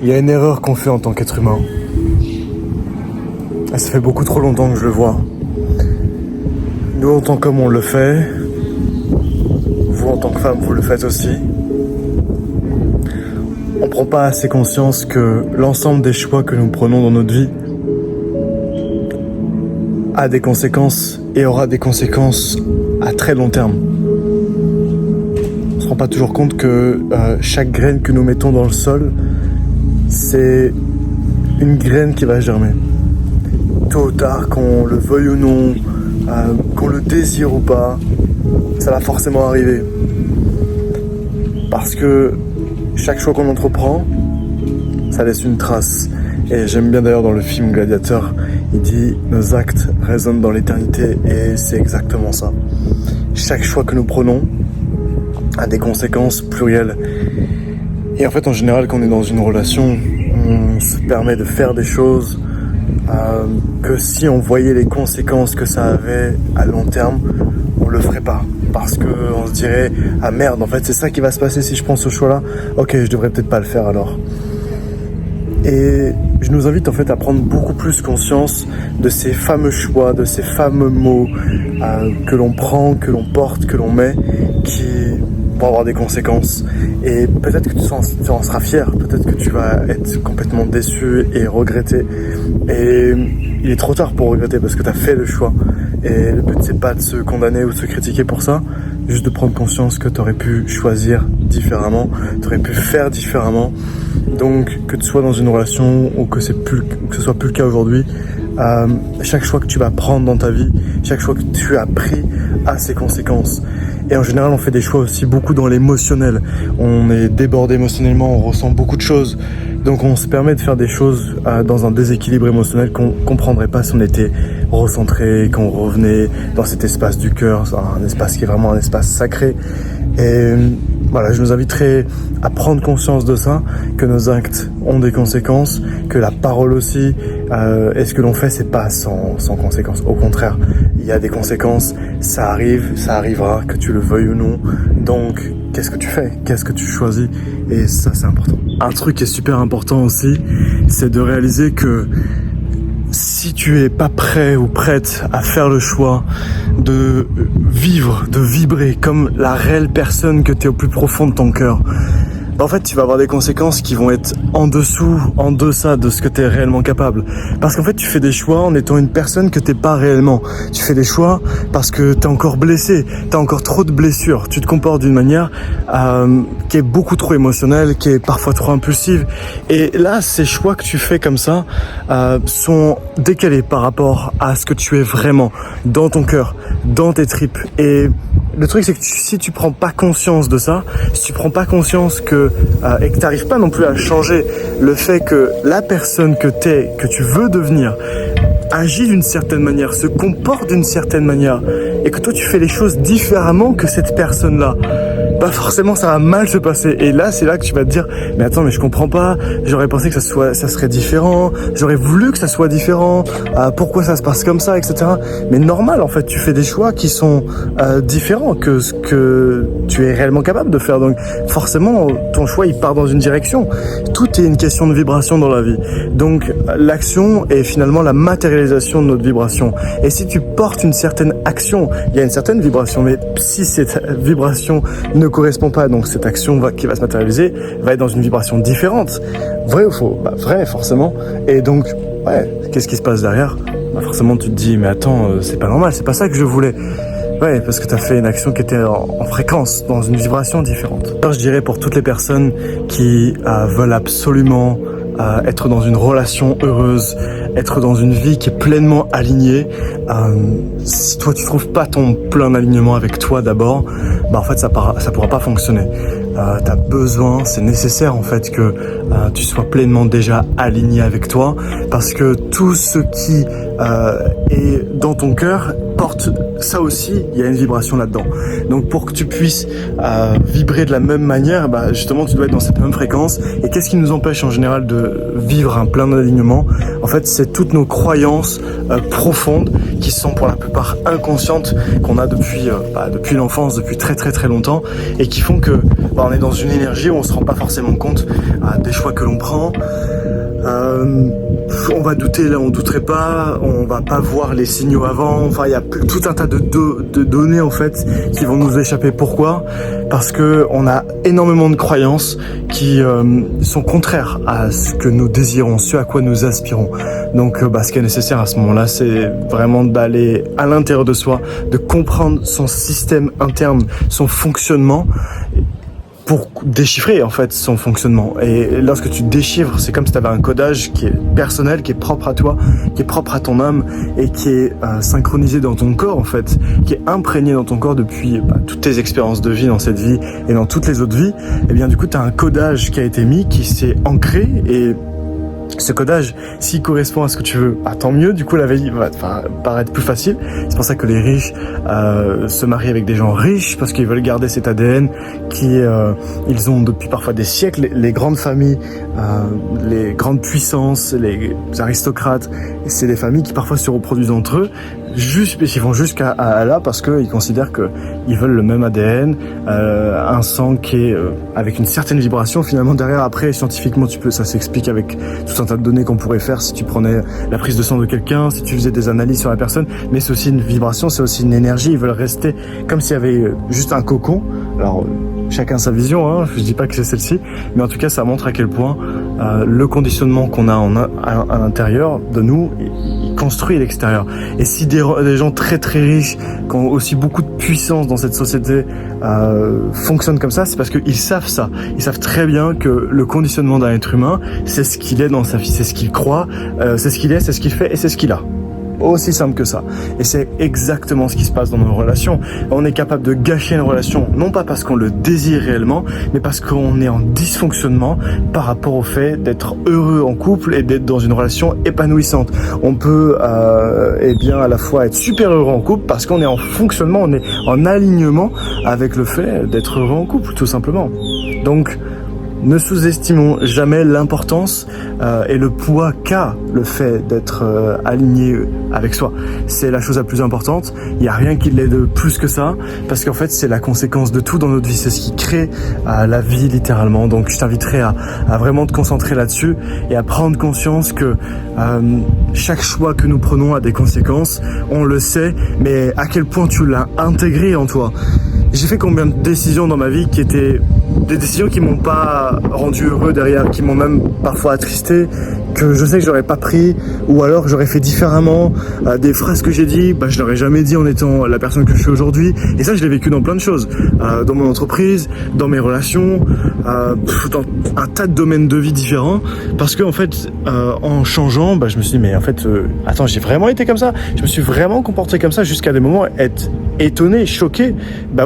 Il y a une erreur qu'on fait en tant qu'être humain. Et ça fait beaucoup trop longtemps que je le vois. Nous, en tant qu'hommes, on le fait. Vous, en tant que femme, vous le faites aussi. On prend pas assez conscience que l'ensemble des choix que nous prenons dans notre vie a des conséquences et aura des conséquences à très long terme. On se rend pas toujours compte que chaque graine que nous mettons dans le sol, c'est une graine qui va germer. Tôt ou tard, qu'on le veuille ou non, qu'on le désire ou pas, ça va forcément arriver. Parce que chaque choix qu'on entreprend, ça laisse une trace. Et j'aime bien d'ailleurs dans le film Gladiateur, il dit « Nos actes résonnent dans l'éternité » et c'est exactement ça. Chaque choix que nous prenons a des conséquences plurielles. Et en fait, en général, quand on est dans une relation, on se permet de faire des choses que si on voyait les conséquences que ça avait à long terme, on le ferait pas. Parce qu'on se dirait « Ah merde, en fait, c'est ça qui va se passer si je prends ce choix-là. Ok, je devrais peut-être pas le faire alors. » Et je nous invite en fait à prendre beaucoup plus conscience de ces fameux choix, de ces fameux mots que l'on prend, que l'on porte, que l'on met, qui vont avoir des conséquences. Et peut-être que tu en seras fier, peut-être que tu vas être complètement déçu et regretter. Et il est trop tard pour regretter parce que tu as fait le choix. Et le but c'est pas de se condamner ou de se critiquer pour ça, juste de prendre conscience que tu aurais pu choisir différemment, tu aurais pu faire différemment. Donc que tu sois dans une relation ou que ce soit plus le cas aujourd'hui, chaque choix que tu vas prendre dans ta vie, chaque choix que tu as pris a ses conséquences. Et en général, on fait des choix aussi beaucoup dans l'émotionnel. On est débordé émotionnellement, on ressent beaucoup de choses. Donc on se permet de faire des choses dans un déséquilibre émotionnel qu'on comprendrait pas si on était recentré, qu'on revenait dans cet espace du cœur, un espace qui est vraiment un espace sacré. Et voilà, je nous inviterai à prendre conscience de ça, que nos actes ont des conséquences, que la parole aussi, et ce que l'on fait, c'est pas sans conséquences. Au contraire, il y a des conséquences, ça arrive, ça arrivera, que tu le veuilles ou non. Donc, qu'est-ce que tu fais? Qu'est-ce que tu choisis? Et ça, c'est important. Un truc qui est super important aussi, c'est de réaliser que si tu es pas prêt ou prête à faire le choix de vivre, de vibrer comme la réelle personne que tu es au plus profond de ton cœur, en fait, tu vas avoir des conséquences qui vont être en dessous, en deçà de ce que tu es réellement capable. Parce qu'en fait, tu fais des choix en étant une personne que t'es pas réellement. Tu fais des choix parce que t'es encore blessé, t'as encore trop de blessures. Tu te comportes d'une manière qui est beaucoup trop émotionnelle, qui est parfois trop impulsive. Et là, ces choix que tu fais comme ça sont décalés par rapport à ce que tu es vraiment dans ton cœur, dans tes tripes. Et le truc, c'est que si tu prends pas conscience de ça, si tu prends pas conscience et que t'arrives pas non plus à changer le fait que la personne que t'es, que tu veux devenir, agit d'une certaine manière, se comporte d'une certaine manière, et que toi tu fais les choses différemment que cette personne-là, bah forcément ça va mal se passer. Et là c'est là que tu vas te dire mais attends, mais je comprends pas, j'aurais pensé que ça serait différent, j'aurais voulu que ça soit différent, pourquoi ça se passe comme ça, etc. Mais normal, en fait, tu fais des choix qui sont différents que ce que tu es réellement capable de faire. Donc forcément ton choix il part dans une direction. Tout est une question de vibration dans la vie. Donc l'action est finalement la matérialisation de notre vibration. Et si tu portes une certaine action, il y a une certaine vibration, mais si cette vibration ne correspond pas, donc cette action qui va se matérialiser va être dans une vibration différente. Vrai ou faux? Bah vrai, forcément. Et donc, ouais, qu'est-ce qui se passe derrière? Bah forcément tu te dis mais attends, c'est pas normal, c'est pas ça que je voulais. Ouais, parce que tu as fait une action qui était en fréquence, dans une vibration différente. Alors, je dirais pour toutes les personnes qui veulent absolument être dans une relation heureuse, être dans une vie qui est pleinement alignée, si toi tu trouves pas ton plein alignement avec toi d'abord, bah en fait ça pourra pas fonctionner. T'as besoin, c'est nécessaire en fait que tu sois pleinement déjà aligné avec toi, parce que tout ce qui est dans ton cœur apporte ça aussi, il y a une vibration là-dedans. Donc pour que tu puisses vibrer de la même manière, justement tu dois être dans cette même fréquence. Et qu'est-ce qui nous empêche en général de vivre un plein d'alignement? En fait, c'est toutes nos croyances profondes qui sont pour la plupart inconscientes, qu'on a depuis l'enfance, depuis très très très longtemps, et qui font que on est dans une énergie où on se rend pas forcément compte des choix que l'on prend. On va douter là, on douterait pas, on va pas voir les signaux avant. Enfin, il y a tout un tas de données en fait qui vont nous échapper. Pourquoi? Parce que on a énormément de croyances qui sont contraires à ce que nous désirons, ce à quoi nous aspirons. Donc, ce qui est nécessaire à ce moment-là, c'est vraiment d'aller à l'intérieur de soi, de comprendre son système interne, son fonctionnement, pour déchiffrer en fait son fonctionnement. Et lorsque tu déchiffres, c'est comme si tu avais un codage qui est personnel, qui est propre à toi, qui est propre à ton âme et qui est synchronisé dans ton corps en fait, qui est imprégné dans ton corps depuis toutes tes expériences de vie dans cette vie et dans toutes les autres vies. Et bien du coup, tu as un codage qui a été mis, qui s'est ancré, et ce codage, s'il correspond à ce que tu veux, tant mieux, du coup la vie va te paraître plus facile. C'est pour ça que les riches se marient avec des gens riches, parce qu'ils veulent garder cet ADN ils ont depuis parfois des siècles. Les grandes familles, les grandes puissances, les aristocrates, c'est des familles qui parfois se reproduisent entre eux, ils vont jusqu'à là parce qu'ils considèrent qu'ils veulent le même ADN, un sang qui est avec une certaine vibration finalement derrière. Après, scientifiquement, ça s'explique avec tout un tas de données qu'on pourrait faire si tu prenais la prise de sang de quelqu'un, si tu faisais des analyses sur la personne, mais c'est aussi une vibration, c'est aussi une énergie. Ils veulent rester comme s'il y avait juste un cocon. Alors, chacun sa vision, hein, je dis pas que c'est celle-ci, mais en tout cas, ça montre à quel point le conditionnement qu'on a à l'intérieur de nous, il construit l'extérieur. Et si des gens très très riches, qui ont aussi beaucoup de puissance dans cette société, fonctionnent comme ça, c'est parce qu'ils savent ça. Ils savent très bien que le conditionnement d'un être humain, c'est ce qu'il est dans sa vie, c'est ce qu'il croit, c'est ce qu'il est, c'est ce qu'il fait et c'est ce qu'il a. Aussi simple que ça. Et c'est exactement ce qui se passe dans nos relations. On est capable de gâcher une relation, non pas parce qu'on le désire réellement, mais parce qu'on est en dysfonctionnement par rapport au fait d'être heureux en couple et d'être dans une relation épanouissante. On peut à la fois être super heureux en couple parce qu'on est en fonctionnement, on est en alignement avec le fait d'être heureux en couple, tout simplement. Donc, ne sous-estimons jamais l'importance et le poids qu'a le fait d'être aligné avec soi. C'est la chose la plus importante. Il n'y a rien qui l'est de plus que ça, parce qu'en fait, c'est la conséquence de tout dans notre vie. C'est ce qui crée la vie, littéralement. Donc, je t'inviterai à vraiment te concentrer là-dessus et à prendre conscience que chaque choix que nous prenons a des conséquences. On le sait, mais à quel point tu l'as intégré en toi. J'ai fait combien de décisions dans ma vie qui étaient des décisions qui m'ont pas rendu heureux derrière, qui m'ont même parfois attristé, que je sais que j'aurais pas pris, ou alors j'aurais fait différemment. Des phrases que j'ai dit, je l'aurais jamais dit en étant la personne que je suis aujourd'hui. Et ça, je l'ai vécu dans plein de choses, dans mon entreprise, dans mes relations, dans un tas de domaines de vie différents. Parce que en fait, en changeant, je me suis dit mais en fait, attends, j'ai vraiment été comme ça. Je me suis vraiment comporté comme ça jusqu'à des moments être étonné, choqué.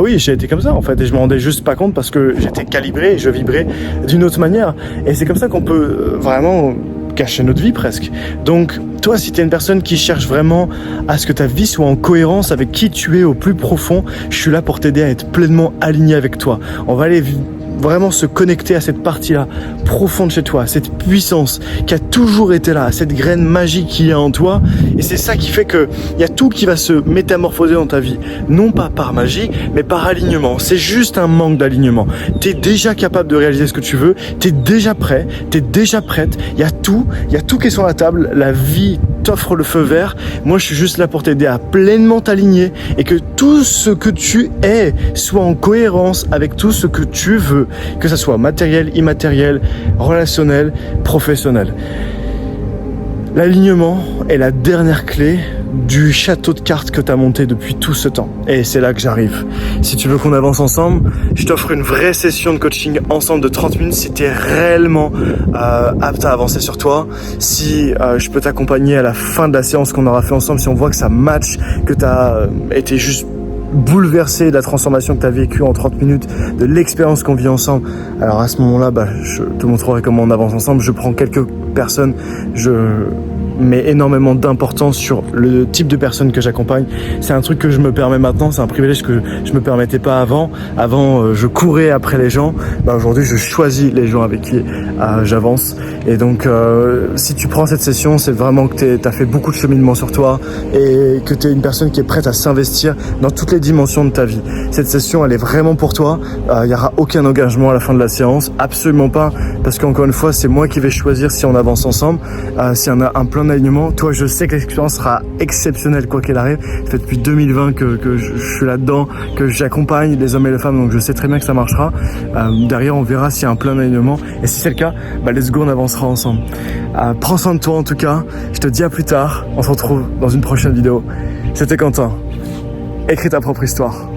Oui, j'ai été comme ça en fait, et je me rendais juste pas compte parce que j'étais calibré, je vibrais d'une autre manière. Et c'est comme ça qu'on peut vraiment cacher notre vie presque. Donc toi, si tu es une personne qui cherche vraiment à ce que ta vie soit en cohérence avec qui tu es au plus profond, je suis là pour t'aider à être pleinement aligné avec toi. On va aller vraiment se connecter à cette partie-là profonde chez toi, cette puissance qui a toujours été là, cette graine magique qu'il y a en toi. Et c'est ça qui fait que il y a tout qui va se métamorphoser dans ta vie. Non pas par magie, mais par alignement. C'est juste un manque d'alignement. Tu es déjà capable de réaliser ce que tu veux, tu es déjà prêt, tu es déjà prête. Il y a tout qui est sur la table. La vie t'offre le feu vert. Moi, je suis juste là pour t'aider à pleinement t'aligner et que tout ce que tu es soit en cohérence avec tout ce que tu veux, que ça soit matériel, immatériel, relationnel, professionnel. L'alignement est la dernière clé du château de cartes que tu as monté depuis tout ce temps. Et c'est là que j'arrive. Si tu veux qu'on avance ensemble, je t'offre une vraie session de coaching ensemble de 30 minutes si tu es réellement apte à avancer sur toi. Si je peux t'accompagner à la fin de la séance qu'on aura fait ensemble, si on voit que ça match, que tu as été juste bouleversé de la transformation que tu as vécue en 30 minutes, de l'expérience qu'on vit ensemble, alors à ce moment-là, je te montrerai comment on avance ensemble. Je prends quelques personnes, je met énormément d'importance sur le type de personne que j'accompagne. C'est un truc que je me permets maintenant, c'est un privilège que je me permettais pas avant. Avant, je courais après les gens. Aujourd'hui, je choisis les gens avec qui j'avance. Et donc, si tu prends cette session, c'est vraiment que tu as fait beaucoup de cheminement sur toi et que tu es une personne qui est prête à s'investir dans toutes les dimensions de ta vie. Cette session, elle est vraiment pour toi. Il n'y aura aucun engagement à la fin de la séance, absolument pas, parce qu'encore une fois, c'est moi qui vais choisir si on avance ensemble, s'il y en a un plein d'alignement. Toi, je sais que l'expérience sera exceptionnelle quoi qu'elle arrive. Ça fait depuis 2020 que je suis là-dedans, que j'accompagne les hommes et les femmes, donc je sais très bien que ça marchera. Derrière, on verra s'il y a un plein d'alignement, et si c'est le cas, let's go, on avancera ensemble. Prends soin de toi en tout cas, je te dis à plus tard, on se retrouve dans une prochaine vidéo. C'était Quentin, écris ta propre histoire.